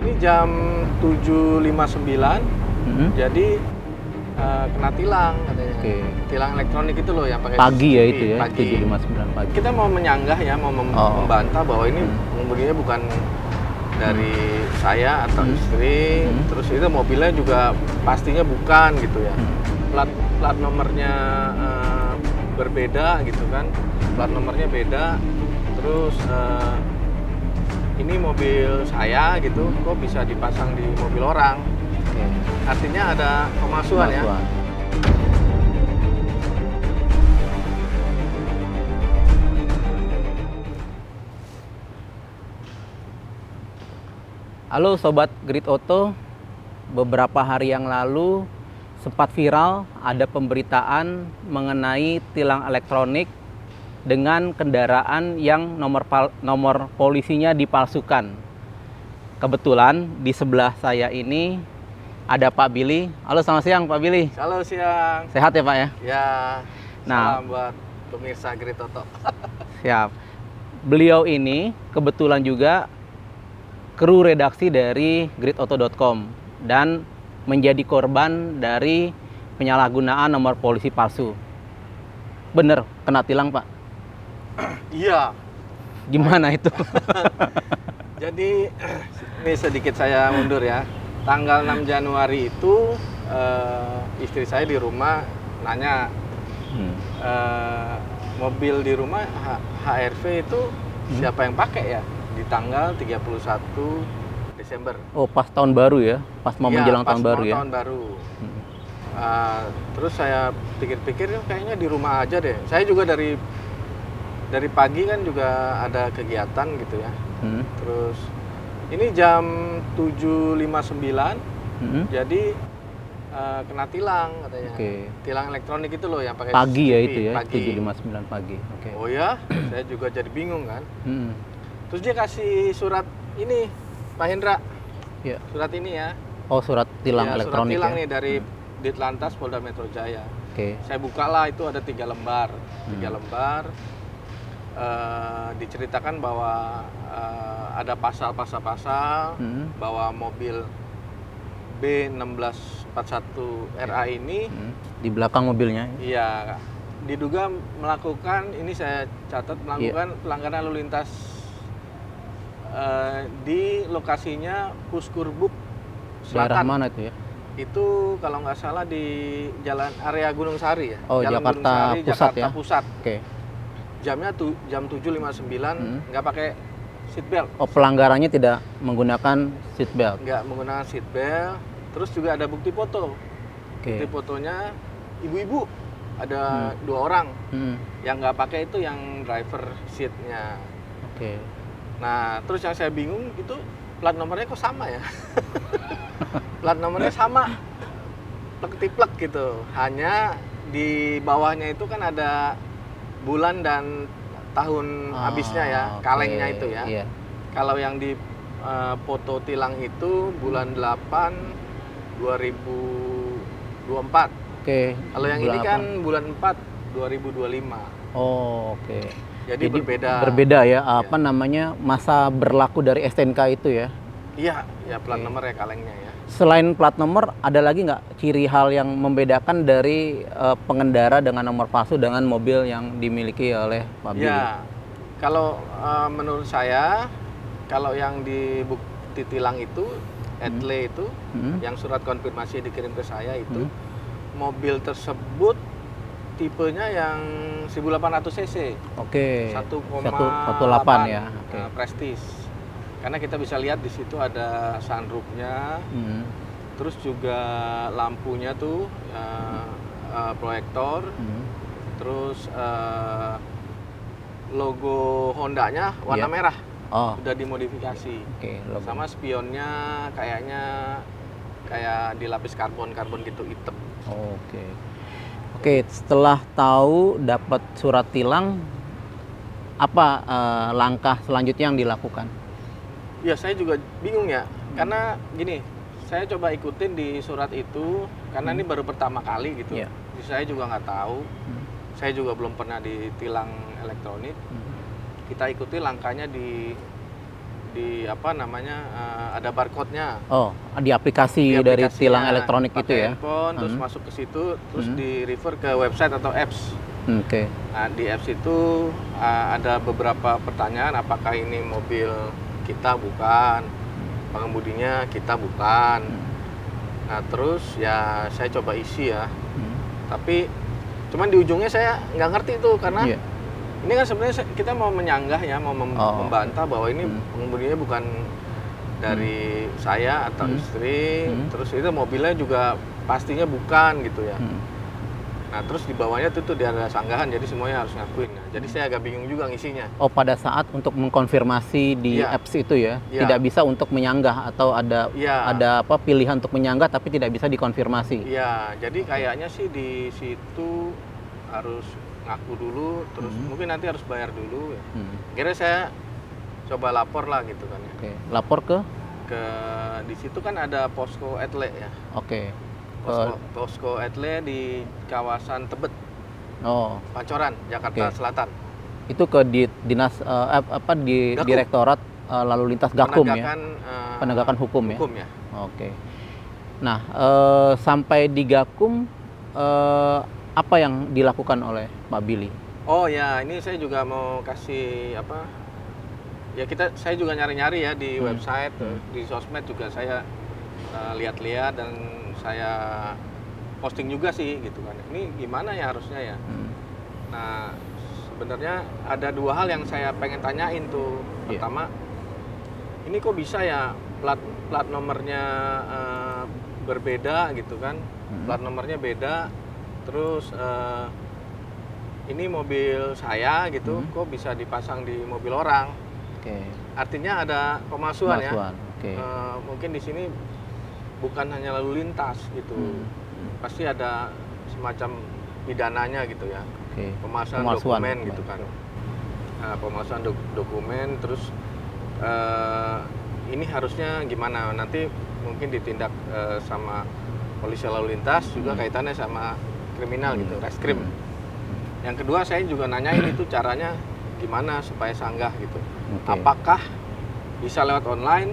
Ini jam 7.59, jadi kena tilang katanya. Oke. Tilang elektronik itu loh yang pakai Pagi ya CCTV, itu ya, pagi. 7.59 pagi. Kita mau menyanggah ya, mau membantah bahwa ini pengemudinya bukan dari saya atau istri, terus itu mobilnya juga pastinya bukan gitu ya. Plat nomornya berbeda gitu kan, plat nomornya beda, terus ini mobil saya gitu, kok bisa dipasang di mobil orang. Oke. Artinya ada pemalsuan ya. Halo Sobat Grid Auto, beberapa hari yang lalu sempat viral ada pemberitaan mengenai tilang elektronik dengan kendaraan yang nomor polisinya dipalsukan. Kebetulan di sebelah saya ini ada Pak Billy. Halo, selamat siang Pak Billy. Halo, siang. Sehat ya Pak ya? Ya, Nah, salam buat pemirsa Grid Auto. Siap. Beliau ini kebetulan juga kru redaksi dari gridauto.com dan menjadi korban dari penyalahgunaan nomor polisi palsu. Bener, kena tilang Pak? Iya. Gimana itu? Jadi, ini sedikit saya mundur ya. Tanggal 6 Januari itu istri saya di rumah nanya, mobil di rumah HR-V itu siapa yang pakai ya? Di tanggal 31 Desember. Oh, pas tahun baru ya? Pas mau menjelang tahun baru ya? Tahun baru. Terus saya pikir-pikir kayaknya di rumah aja deh. Saya juga dari pagi kan juga ada kegiatan gitu ya. Terus ini jam 7.59, jadi kena tilang katanya. Tilang elektronik itu loh yang pakai pagi CCTV, ya itu ya, pagi. 7.59 pagi. Oh ya, saya juga jadi bingung kan. Terus dia kasih surat ini, Pak Hendra. Ya. Surat ini ya. Oh, surat tilang ya, elektronik surat tilang ya? nih dari Ditlantas Polda Metro Jaya. Oke. Saya bukalah, itu ada 3 lembar. 3 lembar. Diceritakan bahwa ada pasal-pasal bahwa mobil B1641 RA ini di belakang mobilnya. Iya, diduga melakukan, ini saya catat, melakukan pelanggaran lalu lintas di lokasinya Puskurbuk Daerah Selatan. mana itu ya? Itu kalau nggak salah di jalan area Gunung Sari ya. Oh, Jalan Jakarta Gunung Sari, Pusat Jakarta ya? Pusat. Oke. Jamnya jam 7.59, nggak pakai seat belt. Oh, pelanggarannya tidak menggunakan seat belt. Nggak menggunakan seat belt. Terus juga ada bukti foto. Oke. Bukti fotonya ibu-ibu, ada 2 orang. Yang nggak pakai itu yang driver seatnya. Oke. Nah, terus yang saya bingung itu plat nomornya kok sama ya? Plat nomornya sama, plek-tiplek gitu. Hanya di bawahnya itu kan ada bulan dan tahun habisnya ya, kalengnya itu ya. Iya. Kalau yang di foto tilang itu bulan 8 2024. Oke. Kalau yang ini kan bulan 4 2025. Oh, oke. Jadi berbeda. Berbeda ya, apa namanya, masa berlaku dari STNK itu ya? Iya, ya plat nomor ya, kalengnya ya. Selain plat nomor, ada lagi nggak ciri hal yang membedakan dari pengendara dengan nomor palsu dengan mobil yang dimiliki oleh Pak Billy? Ya, kalau menurut saya, kalau yang di bukti tilang itu, etle itu, yang surat konfirmasi dikirim ke saya itu, mobil tersebut tipenya yang 1800 cc. Oke. 1,8 ya. Oke. Prestige. Karena kita bisa lihat di situ ada sunroofnya, terus juga lampunya tuh proyektor, terus logo Hondanya warna merah, udah dimodifikasi. Sama spionnya kayaknya kayak dilapis karbon gitu, hitam. Oke, setelah tahu dapat surat tilang, apa langkah selanjutnya yang dilakukan? Ya, saya juga bingung ya, karena gini, saya coba ikutin di surat itu, karena ini baru pertama kali gitu. Saya juga nggak tahu, saya juga belum pernah ditilang elektronik. Kita ikuti langkahnya di di apa namanya ada barcode-nya. Oh, di aplikasi dari tilang elektronik itu ya? Handphone, terus masuk ke situ, terus di refer ke website atau apps. Oke. Nah, di apps itu ada beberapa pertanyaan, apakah ini mobil kita bukan, pengemudinya kita bukan. Nah, terus ya saya coba isi ya. Tapi cuman di ujungnya saya nggak ngerti itu karena ini kan sebenarnya kita mau menyanggah ya, mau membantah bahwa ini pengemudinya bukan dari saya atau istri, terus itu mobilnya juga pastinya bukan gitu ya. Nah, terus di bawahnya tuh dia ada sanggahan, jadi semuanya harus ngakuin. Nah, jadi saya agak bingung juga ngisinya. Oh, pada saat untuk mengkonfirmasi di apps itu ya, tidak bisa untuk menyanggah atau ada apa pilihan untuk menyanggah tapi tidak bisa dikonfirmasi. Iya, jadi kayaknya sih di situ harus ngaku dulu, terus mungkin nanti harus bayar dulu. Akhirnya saya coba lapor lah gitu kan ya. Oke, lapor ke di situ kan ada posko etle ya. Oke. Posko etle di kawasan Tebet. Oh, Pancoran, Jakarta Selatan. Itu ke dinas di Gakum. Direktorat Lalu Lintas Gakum ya. Penegakan hukum ya. Oke. Nah, sampai di Gakum apa yang dilakukan oleh Pak Billy? Oh ya, ini saya juga mau kasih apa? Ya saya juga nyari-nyari ya di website, di sosmed juga saya lihat-lihat dan saya posting juga sih gitu kan. Ini gimana ya harusnya ya? Nah, sebenarnya ada dua hal yang saya pengen tanyain tuh. Pertama, ini kok bisa ya plat nomornya berbeda gitu kan? Plat nomornya beda. Terus ini mobil saya gitu, kok bisa dipasang di mobil orang? Artinya ada pemalsuan ya. Mungkin di sini bukan hanya lalu lintas gitu, pasti ada semacam pidananya gitu ya. Pemalsuan dokumen gitu kan. Nah, pemalsuan dokumen, terus ini harusnya gimana? Nanti mungkin ditindak sama polisi lalu lintas juga kaitannya sama kriminal gitu, reskrim. Yang kedua saya juga nanyain itu caranya gimana supaya sanggah gitu. Apakah bisa lewat online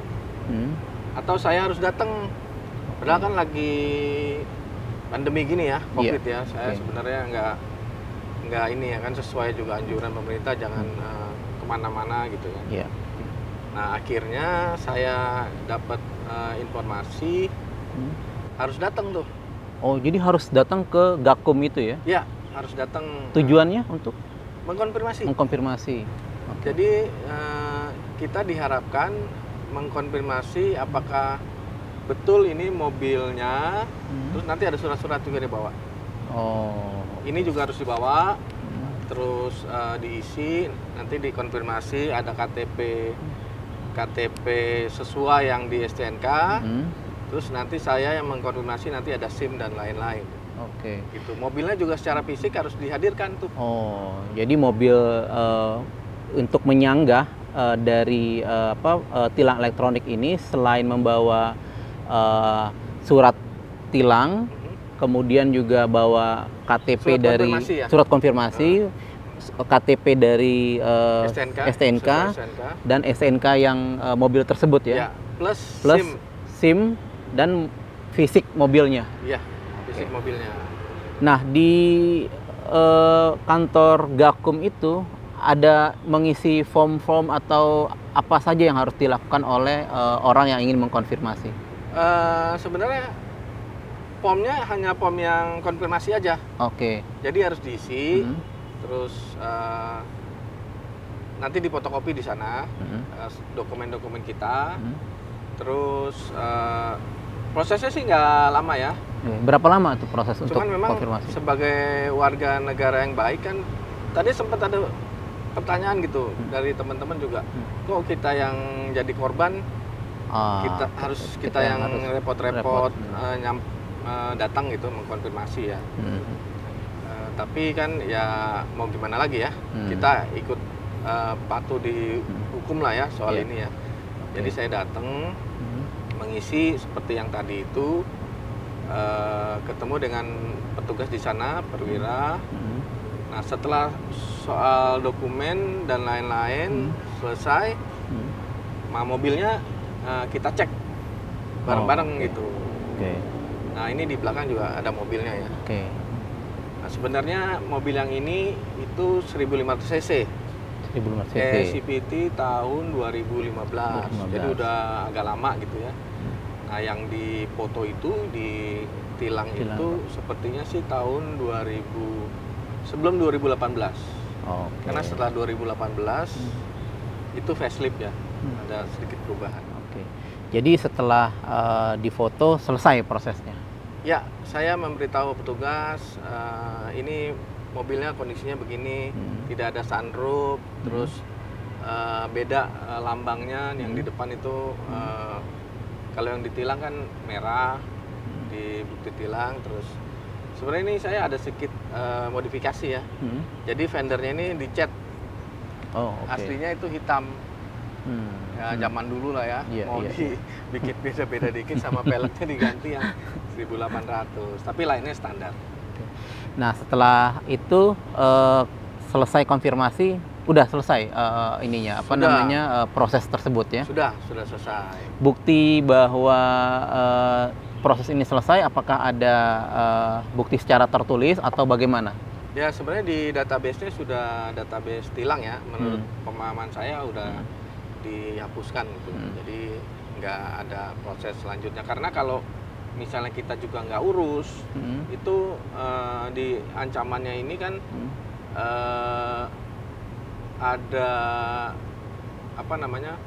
atau saya harus datang? Padahal kan lagi pandemi gini ya, COVID ya. Saya sebenarnya nggak ini ya kan sesuai juga anjuran pemerintah jangan kemana-mana gitu ya. Nah akhirnya saya dapat informasi harus datang tuh. Oh, jadi harus datang ke Gakum itu ya? Ya, harus datang. Tujuannya untuk mengkonfirmasi. Jadi kita diharapkan mengkonfirmasi apakah betul ini mobilnya, terus nanti ada surat-surat juga dibawa. Oh. Ini juga harus dibawa, terus diisi, nanti dikonfirmasi ada KTP sesuai yang di STNK. Terus nanti saya yang mengkonfirmasi nanti ada SIM dan lain-lain. Gitu. Mobilnya juga secara fisik harus dihadirkan tuh. Oh, jadi mobil untuk menyanggah dari tilang elektronik ini selain membawa surat tilang, kemudian juga bawa KTP surat konfirmasi, KTP dari STNK dan STNK yang mobil tersebut ya. Plus SIM dan fisik mobilnya. Iya, fisik mobilnya. Nah, di kantor Gakum itu ada mengisi form-form atau apa saja yang harus dilakukan oleh orang yang ingin mengkonfirmasi? Sebenarnya formnya hanya form yang konfirmasi aja. Jadi harus diisi, terus nanti difotokopi di sana dokumen-dokumen kita. Terus prosesnya sih nggak lama ya. Berapa lama tuh proses untuk memang konfirmasi? Sebagai warga negara yang baik kan, tadi sempat ada pertanyaan gitu dari teman-teman juga. Kok kita yang jadi korban, kita yang repot-repot datang gitu mengkonfirmasi ya. Tapi kan ya mau gimana lagi ya, kita ikut patuh di hukum lah ya soal ini ya. Jadi saya datang mengisi seperti yang tadi itu, ketemu dengan petugas di sana, perwira. Nah setelah soal dokumen dan lain-lain selesai, mobilnya kita cek bareng-bareng oke. gitu. Oke. Nah ini di belakang juga ada mobilnya ya. Oke. Nah, sebenarnya mobil yang ini itu 1500 cc. 1500 cc. CVT tahun 2015. Jadi udah agak lama gitu ya. Nah yang di foto itu di tilang itu sepertinya sih tahun sebelum 2018. Oke. Karena setelah 2018 itu facelift ya. Ada sedikit perubahan. Oke. Jadi setelah difoto selesai prosesnya. Ya, saya memberitahu petugas ini mobilnya kondisinya begini, tidak ada sunroof, terus beda lambangnya yang di depan itu kalau yang ditilang kan merah di bukti tilang, terus sebenarnya ini saya ada sedikit modifikasi ya. Jadi fendernya ini dicat. Oh, oke. Aslinya itu hitam. Ya zaman dulu lah ya, mau dibikin beda-beda dikit sama peleknya diganti yang 1800, tapi lainnya standar. Nah setelah itu selesai konfirmasi, udah selesai ininya apa Sudah. namanya proses tersebut ya? Sudah selesai. Bukti bahwa proses ini selesai, apakah ada bukti secara tertulis atau bagaimana? Ya sebenarnya di database-nya sudah database tilang ya, menurut pemahaman saya udah dihapuskan gitu. Jadi nggak ada proses selanjutnya, karena kalau misalnya kita juga nggak urus itu di ancamannya ini kan ada apa namanya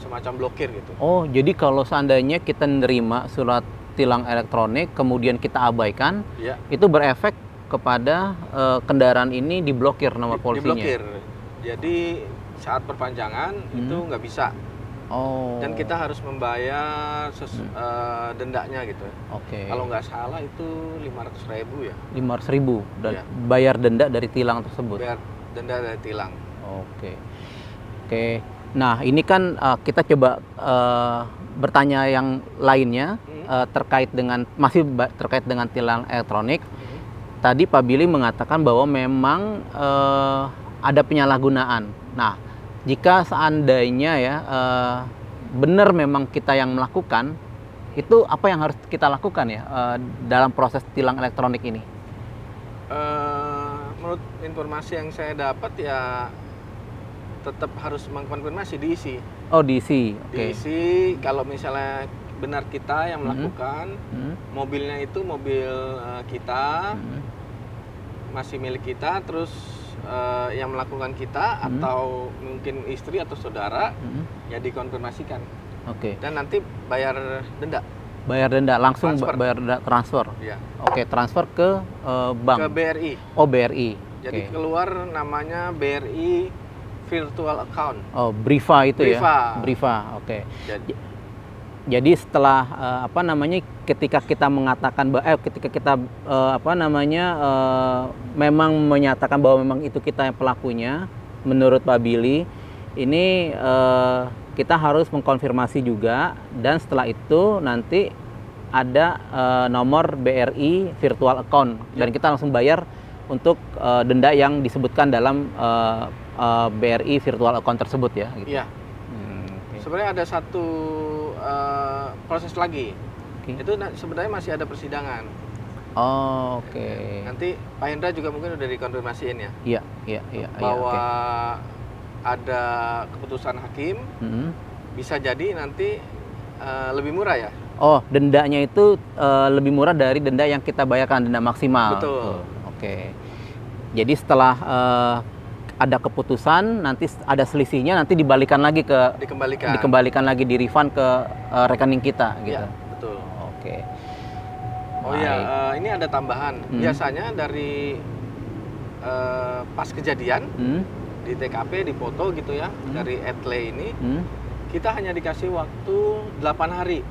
semacam blokir gitu. Oh, jadi kalau seandainya kita nerima surat tilang elektronik kemudian kita abaikan, Ya. itu berefek kepada kendaraan ini diblokir nomor polisinya. Diblokir. Jadi saat perpanjangan itu nggak bisa. Oh. Dan kita harus membayar dendanya gitu. Oke. Kalau nggak salah itu 500.000 ya. 500.000 dan Iya. bayar denda dari tilang tersebut. Bayar denda dari tilang. Oke. Oke. Nah, ini kan kita coba bertanya yang lainnya terkait dengan terkait dengan tilang elektronik. Tadi Pak Billy mengatakan bahwa memang ada penyalahgunaan. Nah, jika seandainya ya benar memang kita yang melakukan, itu apa yang harus kita lakukan ya dalam proses tilang elektronik ini? Menurut informasi yang saya dapat ya tetap harus mengkonfirmasi, diisi. Oh, diisi. Oke. Diisi kalau misalnya benar kita yang melakukan, mobilnya itu mobil kita, masih milik kita, terus yang melakukan kita atau mungkin istri atau saudara, ya dikonfirmasikan. Oke. Dan nanti bayar denda. Bayar denda langsung, Transfer. bayar denda transfer. Ya. Oke, transfer ke bank. Ke BRI. Oh, BRI. Jadi Oke. keluar namanya BRI Virtual Account. Oh, Briva itu Briva. ya. Briva. Oke. Jadi Setelah apa namanya ketika kita mengatakan ketika kita memang menyatakan bahwa memang itu kita yang pelakunya, menurut Pak Billy ini kita harus mengkonfirmasi juga, dan setelah itu nanti ada nomor BRI virtual account dan kita langsung bayar untuk denda yang disebutkan dalam BRI virtual account tersebut ya. Gitu. iya. Okay. Sebenarnya ada satu proses lagi. Okay. Itu sebenarnya masih ada persidangan. Oh, oke. Nanti Pak Hendra juga mungkin udah dikonfirmasiin ya. Iya. Bahwa Oke. ada keputusan hakim, bisa jadi nanti lebih murah ya. Oh, dendanya itu lebih murah dari denda yang kita bayarkan, denda maksimal. Betul. Oke. Jadi setelah ada keputusan, nanti ada selisihnya, nanti dibalikan lagi dikembalikan lagi di refund ke rekening kita, gitu. Iya, betul. Oke. Oh iya, ini ada tambahan. Biasanya dari pas kejadian di TKP, di foto gitu ya, dari etle ini, kita hanya dikasih waktu 8 hari.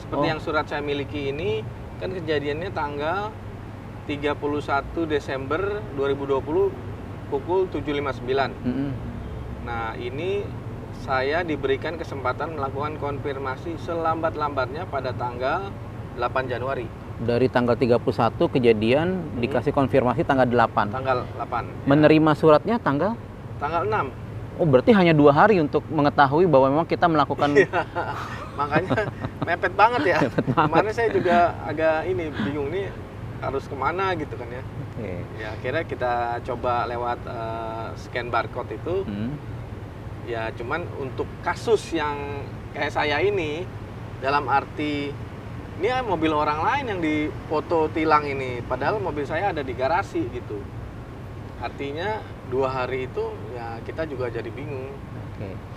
Seperti yang surat saya miliki ini, kan kejadiannya tanggal 31 Desember 2020 pukul 7.59. Nah, ini saya diberikan kesempatan melakukan konfirmasi selambat-lambatnya pada tanggal 8 Januari. Dari tanggal 31 kejadian dikasih konfirmasi tanggal 8. Tanggal 8. Menerima suratnya tanggal 6. Oh, berarti hanya 2 hari untuk mengetahui bahwa memang kita melakukan. Makanya mepet banget ya. Kemarin saya juga agak ini bingung nih harus kemana gitu kan ya. Ya akhirnya kita coba lewat scan barcode itu. Ya cuman untuk kasus yang kayak saya ini, dalam arti ini mobil orang lain yang dipoto tilang ini, padahal mobil saya ada di garasi gitu. Artinya 2 hari itu ya kita juga jadi bingung.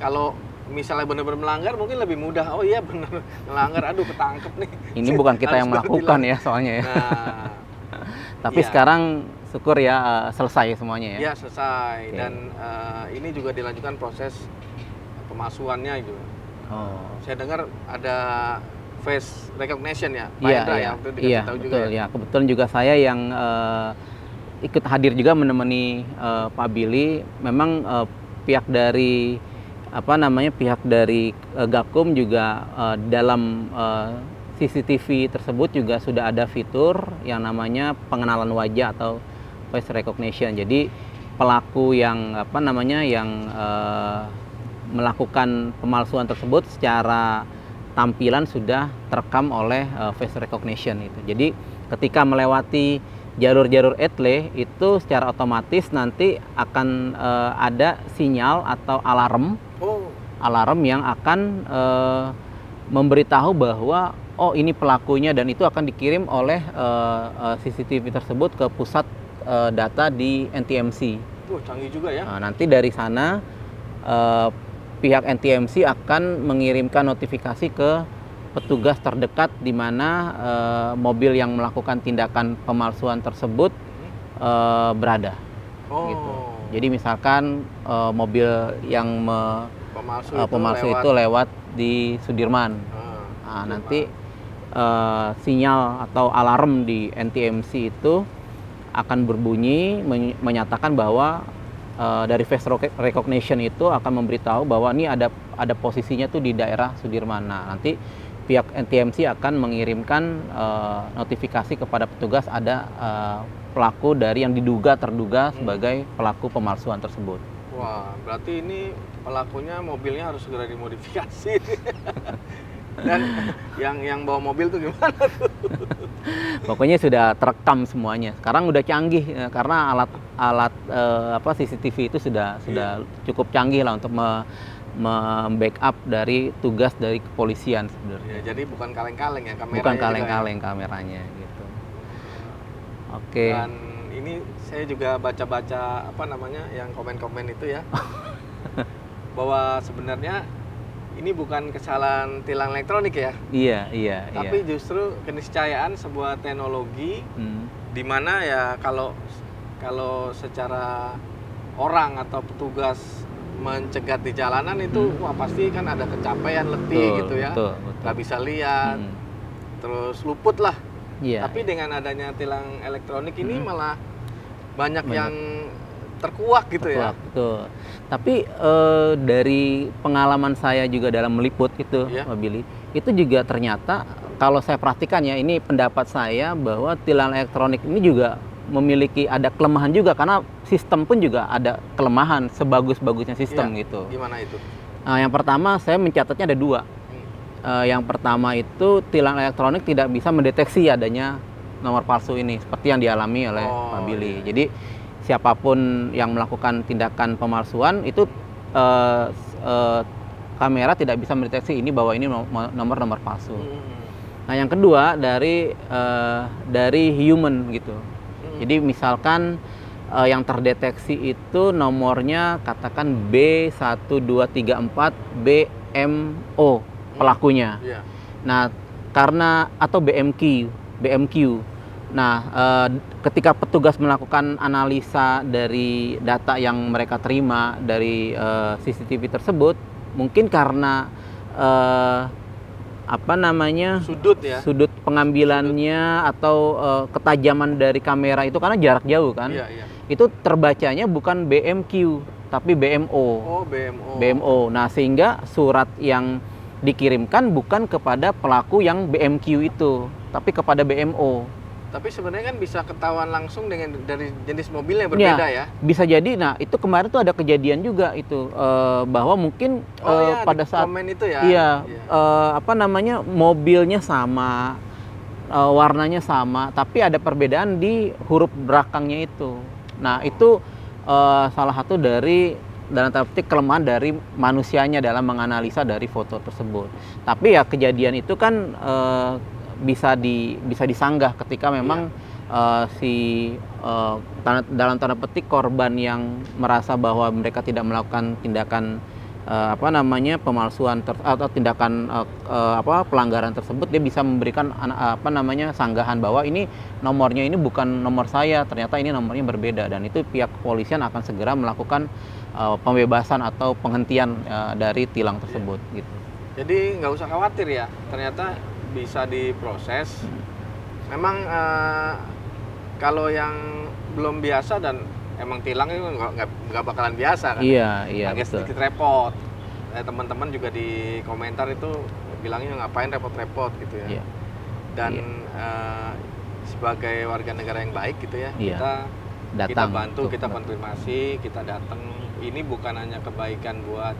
Kalau misalnya benar-benar melanggar mungkin lebih mudah. Oh iya benar melanggar, aduh ketangkep nih. Ini bukan kita yang melakukan ya soalnya ya. Nah, tapi sekarang syukur ya selesai semuanya ya. Ya selesai. Dan ini juga dilanjutkan proses pemalsuannya gitu. Saya dengar ada face recognition ya, Pak Hendra ya, waktu itu dikasih tahu juga betul ya. Kebetulan juga saya yang ikut hadir juga menemani Pak Billy. Memang pihak dari pihak dari Gakum juga dalam CCTV tersebut juga sudah ada fitur yang namanya pengenalan wajah atau face recognition. Jadi pelaku yang melakukan pemalsuan tersebut secara tampilan sudah terekam oleh face recognition itu. Jadi ketika melewati jalur-jalur etle itu secara otomatis nanti akan ada sinyal atau alarm yang akan memberitahu bahwa oh ini pelakunya, dan itu akan dikirim oleh CCTV tersebut ke pusat data di NTMC. Canggih juga ya. Nah, nanti dari sana pihak NTMC akan mengirimkan notifikasi ke petugas terdekat di mana mobil yang melakukan tindakan pemalsuan tersebut berada. Gitu. Jadi misalkan mobil yang pemalsu itu lewat di Sudirman. Nah, nanti sinyal atau alarm di NTMC itu akan berbunyi menyatakan bahwa dari face recognition itu akan memberitahu bahwa ini ada posisinya tuh di daerah Sudirman. Nah, nanti pihak NTMC akan mengirimkan notifikasi kepada petugas ada pelaku dari yang terduga sebagai pelaku pemalsuan tersebut. Wah, berarti ini pelakunya mobilnya harus segera dimodifikasi. Dan yang bawa mobil tuh gimana tuh? Pokoknya sudah terekam semuanya. Sekarang udah canggih karena alat CCTV itu sudah cukup canggih lah untuk membackup dari tugas dari kepolisian sebenarnya. Ya, jadi bukan kaleng-kaleng ya kameranya. Bukan kaleng-kaleng kameranya gitu. Oke. Dan ini saya juga baca-baca yang komen-komen itu ya. Bahwa sebenarnya ini bukan kesalahan tilang elektronik ya. Iya. Tapi justru keniscayaan sebuah teknologi di mana ya kalau secara orang atau petugas mencegat di jalanan itu wah pasti kan ada capaian letih gitu ya. Betul. Nggak bisa lihat. Terus luput lah. Iya. Tapi dengan adanya tilang elektronik ini malah banyak yang terkuak gitu ya. Betul. Tapi dari pengalaman saya juga dalam meliput itu, Pak Billy, itu juga ternyata kalau saya perhatikan ya, ini pendapat saya bahwa tilang elektronik ini juga memiliki ada kelemahan juga, karena sistem pun juga ada kelemahan sebagus-bagusnya sistem gitu. Gimana itu? Nah, yang pertama saya mencatatnya ada 2. Yang pertama itu tilang elektronik tidak bisa mendeteksi adanya nomor palsu ini seperti yang dialami oleh Pak Billy. Jadi siapapun yang melakukan tindakan pemalsuan itu kamera tidak bisa mendeteksi ini bahwa ini nomor palsu. Nah, yang kedua dari human gitu. Jadi misalkan yang terdeteksi itu nomornya katakan B1234 BMO pelakunya. Nah, karena atau BMQ. Nah, ketika petugas melakukan analisa dari data yang mereka terima dari CCTV tersebut, mungkin karena sudut pengambilannya atau ketajaman dari kamera itu karena jarak jauh kan, itu terbacanya bukan BMQ tapi BMO. BMO. Nah, sehingga surat yang dikirimkan bukan kepada pelaku yang BMQ itu, tapi kepada BMO. Tapi sebenarnya kan bisa ketahuan langsung dengan dari jenis mobilnya berbeda ya. Bisa jadi. Nah, itu kemarin tuh ada kejadian juga itu bahwa mungkin Iya, pada di saat komen itu ya. iya, apa namanya, mobilnya sama, warnanya sama, tapi ada perbedaan di huruf belakangnya itu. Nah, itu salah satu dari dalam tanda petik kelemahan dari manusianya dalam menganalisa dari foto tersebut. Tapi ya kejadian itu kan bisa disanggah ketika memang dalam tanda petik korban yang merasa bahwa mereka tidak melakukan tindakan apa namanya, pemalsuan atau tindakan pelanggaran tersebut, dia bisa memberikan apa namanya, sanggahan bahwa ini nomornya ini bukan nomor saya, ternyata ini nomornya berbeda, dan itu pihak kepolisian akan segera melakukan pembebasan atau penghentian dari tilang tersebut gitu. Jadi nggak usah khawatir ya, ternyata bisa diproses. Memang kalau yang belum biasa dan emang tilang itu nggak bakalan biasa kan. Iya, agak betul. sedikit repot. Teman-teman juga di komentar itu bilangnya ngapain repot-repot gitu ya. Iya. Dan sebagai warga negara yang baik gitu ya, Iya. kita bantu, kita betul. konfirmasi, kita datang. Ini bukan hanya kebaikan buat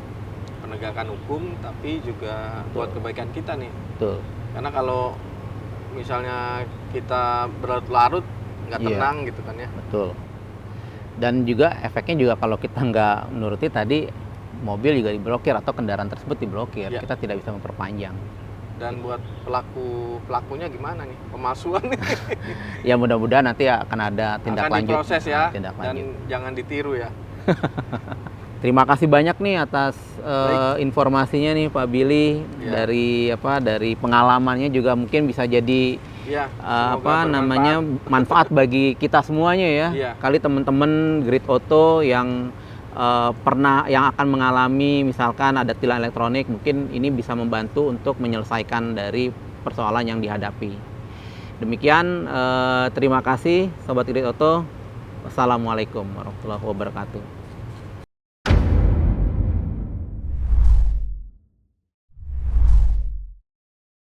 penegakan hukum, tapi juga buat kebaikan kita nih. Betul. Karena kalau misalnya kita berlarut-larut nggak tenang gitu kan ya. Betul. Dan juga efeknya juga kalau kita nggak menuruti tadi, mobil juga diblokir atau kendaraan tersebut diblokir. Ya. Kita tidak bisa memperpanjang. Dan buat pelakunya gimana nih? Pemalsuan nih. Ya mudah-mudahan nanti akan ada tindak Akan lanjut. diproses ya. Tindak Dan lanjut. jangan ditiru ya. Terima kasih banyak nih atas informasinya nih Pak Billy, Ya. dari pengalamannya juga mungkin bisa jadi Iya. apa namanya, manfaat bagi kita semuanya ya. Iya. Kali teman-teman Grid Auto yang yang akan mengalami misalkan ada tilang elektronik, mungkin ini bisa membantu untuk menyelesaikan dari persoalan yang dihadapi. Demikian, terima kasih Sobat Grid Auto. Wassalamualaikum warahmatullahi wabarakatuh.